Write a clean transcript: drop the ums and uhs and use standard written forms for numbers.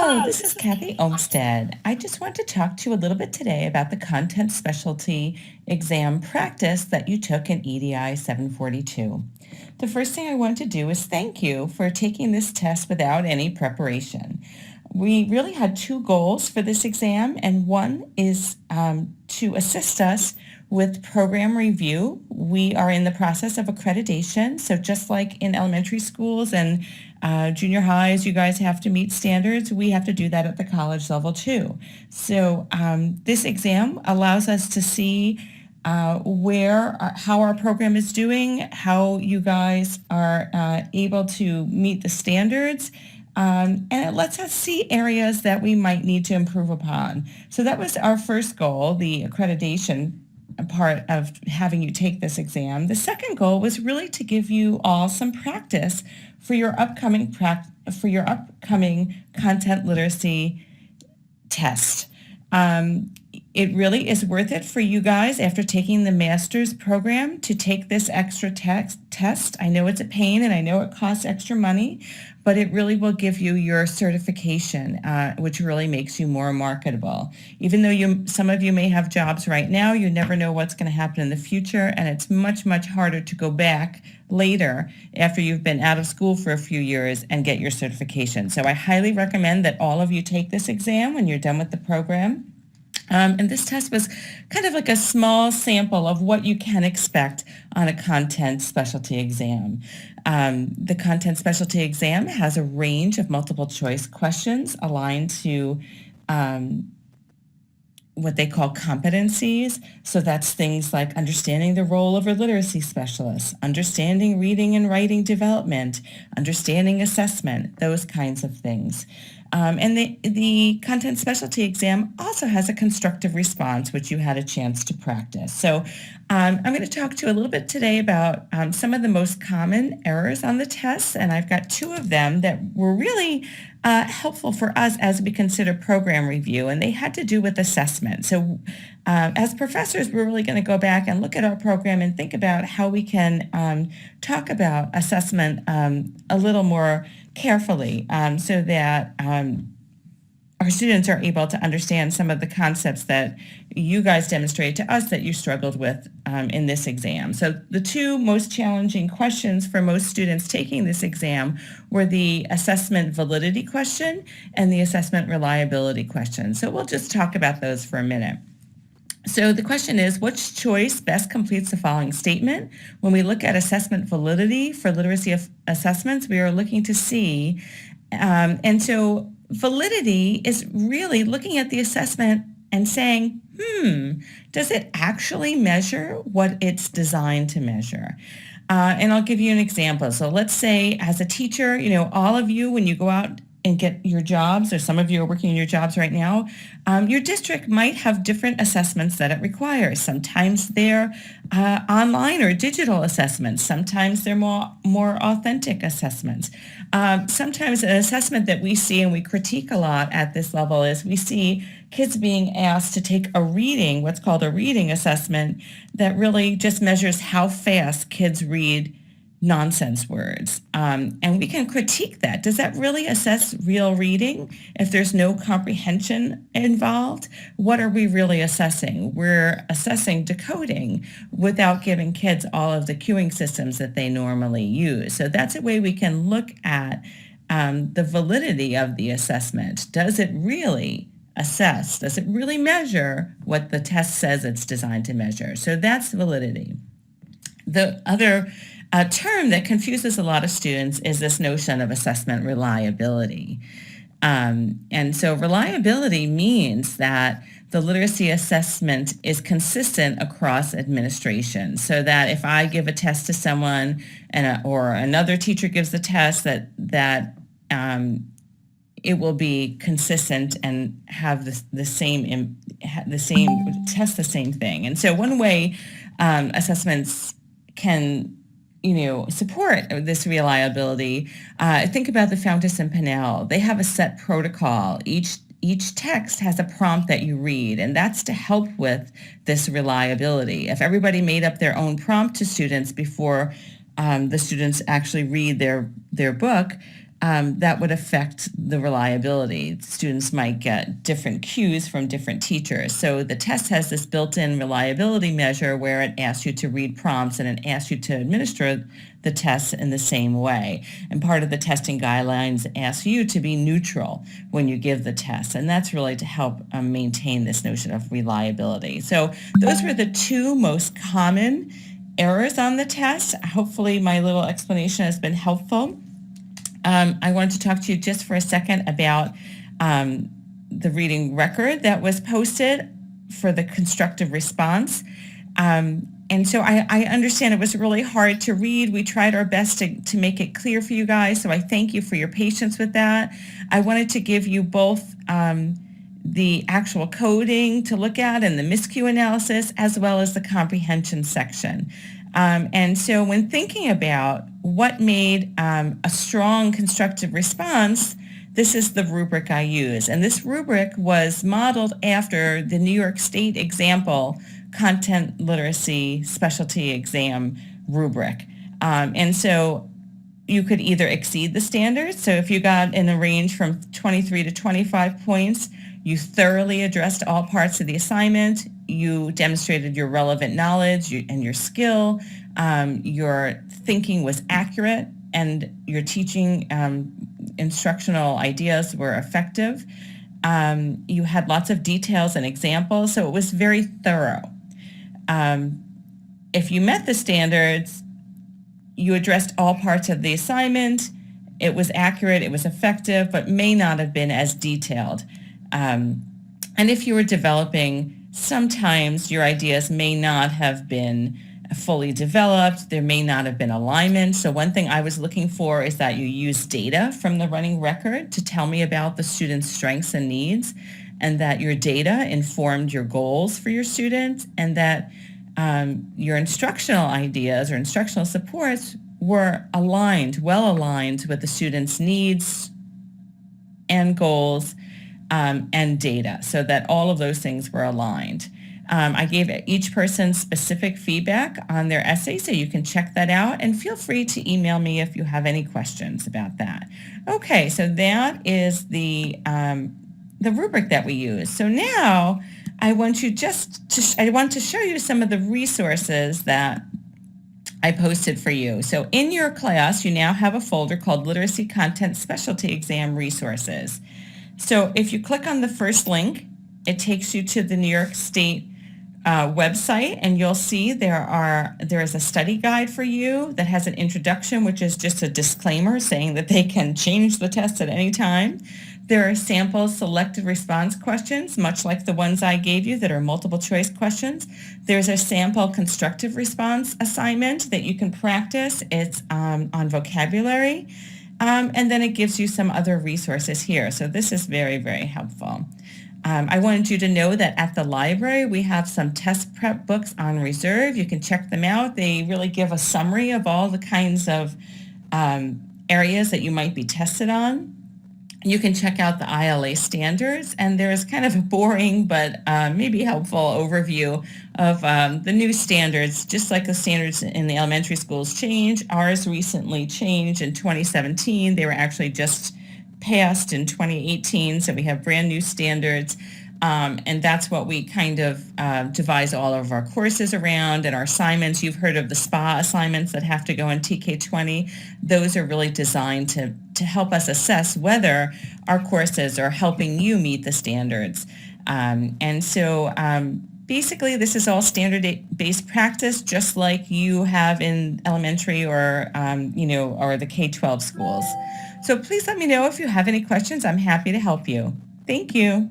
Hello, this is Kathy Olmsted. I just want to talk to you a little bit today about the content specialty exam practice that you took in EDI 742. The first thing I want to do is thank you for taking this test without any preparation. We really had two goals for this exam, and one is to assist us with program review. We are in the process of accreditation, so just like in elementary schools and junior highs, you guys have to meet standards. We have to do that at the college level too. So this exam allows us to see how our program is doing, how you guys are able to meet the standards, and it lets us see areas that we might need to improve upon. So that was our first goal, the accreditation part of having you take this exam. The second goal was really to give you all some practice for your upcoming content literacy test. It really is worth it for you guys after taking the master's program to take this extra test. I know it's a pain and I know it costs extra money, but it really will give you your certification, which really makes you more marketable. Even though some of you may have jobs right now, you never know what's going to happen in the future, and it's much, much harder to go back later after you've been out of school for a few years and get your certification. So I highly recommend that all of you take this exam when you're done with the program. And this test was kind of like a small sample of what you can expect on a content specialty exam. The content specialty exam has a range of multiple choice questions aligned to what they call competencies. So that's things like understanding the role of a literacy specialist, understanding reading and writing development, understanding assessment, those kinds of things. And the content specialty exam also has a constructive response, which you had a chance to practice. So I'm going to talk to you a little bit today about some of the most common errors on the tests, and I've got two of them that were really helpful for us as we consider program review, and they had to do with assessment. So as professors, we're really going to go back and look at our program and think about how we can talk about assessment a little more carefully so that our students are able to understand some of the concepts that you guys demonstrated to us that you struggled with in this exam. So the two most challenging questions for most students taking this exam were the assessment validity question and the assessment reliability question. So we'll just talk about those for a minute. So the question is, which choice best completes the following statement? When we look at assessment validity for literacy assessments, we are looking to see, and so validity is really looking at the assessment and saying, does it actually measure what it's designed to measure? And I'll give you an example. So let's say as a teacher, all of you, when you go out and get your jobs, or some of you are working in your jobs right now, your district might have different assessments that it requires. Sometimes they're online or digital assessments. Sometimes they're more authentic assessments. Sometimes an assessment that we see and we critique a lot at this level is we see kids being asked to take what's called a reading assessment that really just measures how fast kids read nonsense words. And we can critique that. Does that really assess real reading? If there's no comprehension involved, what are we really assessing? We're assessing decoding without giving kids all of the cueing systems that they normally use. So that's a way we can look at the validity of the assessment. Does it really assess? Does it really measure what the test says it's designed to measure? So that's validity. The other term that confuses a lot of students is this notion of assessment reliability. And so reliability means that the literacy assessment is consistent across administration, so that if I give a test to someone or another teacher gives the test, that it will be consistent and have the same test the same thing. And so one way assessments can support this reliability. Think about the Fountas and Pinnell. They have a set protocol. Each text has a prompt that you read, and that's to help with this reliability. If everybody made up their own prompt to students before the students actually read their book, that would affect the reliability. Students might get different cues from different teachers. So the test has this built-in reliability measure where it asks you to read prompts and it asks you to administer the tests in the same way. And part of the testing guidelines asks you to be neutral when you give the test. And that's really to help maintain this notion of reliability. So those were the two most common errors on the test. Hopefully my little explanation has been helpful. I wanted to talk to you just for a second about the reading record that was posted for the constructive response. And so I understand it was really hard to read. We tried our best to make it clear for you guys, so I thank you for your patience with that. I wanted to give you both the actual coding to look at and the miscue analysis, as well as the comprehension section. And so when thinking about what made a strong constructive response, this is the rubric I use. And this rubric was modeled after the New York State example content literacy specialty exam rubric. And so you could either exceed the standards. So if you got in a range from 23 to 25 points, you thoroughly addressed all parts of the assignment. You demonstrated your relevant knowledge and your skill. Your thinking was accurate, and your teaching instructional ideas were effective. You had lots of details and examples, so it was very thorough. If you met the standards, you addressed all parts of the assignment. It was accurate, it was effective, but may not have been as detailed. And if you were developing, sometimes your ideas may not have been fully developed. There may not have been alignment. So one thing I was looking for is that you use data from the running record to tell me about the student's strengths and needs, and that your data informed your goals for your students, and that your instructional ideas or instructional supports were aligned, well aligned with the student's needs and goals and data, so that all of those things were aligned. I gave each person specific feedback on their essay, so you can check that out, and feel free to email me if you have any questions about that. Okay, so that is the rubric that we use. So now I want to show you some of the resources that I posted for you. So in your class, you now have a folder called Literacy Content Specialty Exam Resources. So if you click on the first link, it takes you to the New York State website, and you'll see there is a study guide for you that has an introduction, which is just a disclaimer saying that they can change the test at any time. There are sample selected response questions, much like the ones I gave you that are multiple choice questions. There's a sample constructive response assignment that you can practice. It's on vocabulary. And then it gives you some other resources here. So this is very, very helpful. I wanted you to know that at the library, we have some test prep books on reserve. You can check them out. They really give a summary of all the kinds of areas that you might be tested on. You can check out the ILA standards, and there's kind of a boring but maybe helpful overview of the new standards. Just like the standards in the elementary schools change, ours recently changed in 2017. They were actually just passed in 2018, so we have brand new standards, and that's what we kind of devise all of our courses around and our assignments. You've heard of the SPA assignments that have to go in TK20. Those are really designed to help us assess whether our courses are helping you meet the standards. And so basically, this is all standard-based practice, just like you have in elementary or the K-12 schools. So please let me know if you have any questions. I'm happy to help you. Thank you.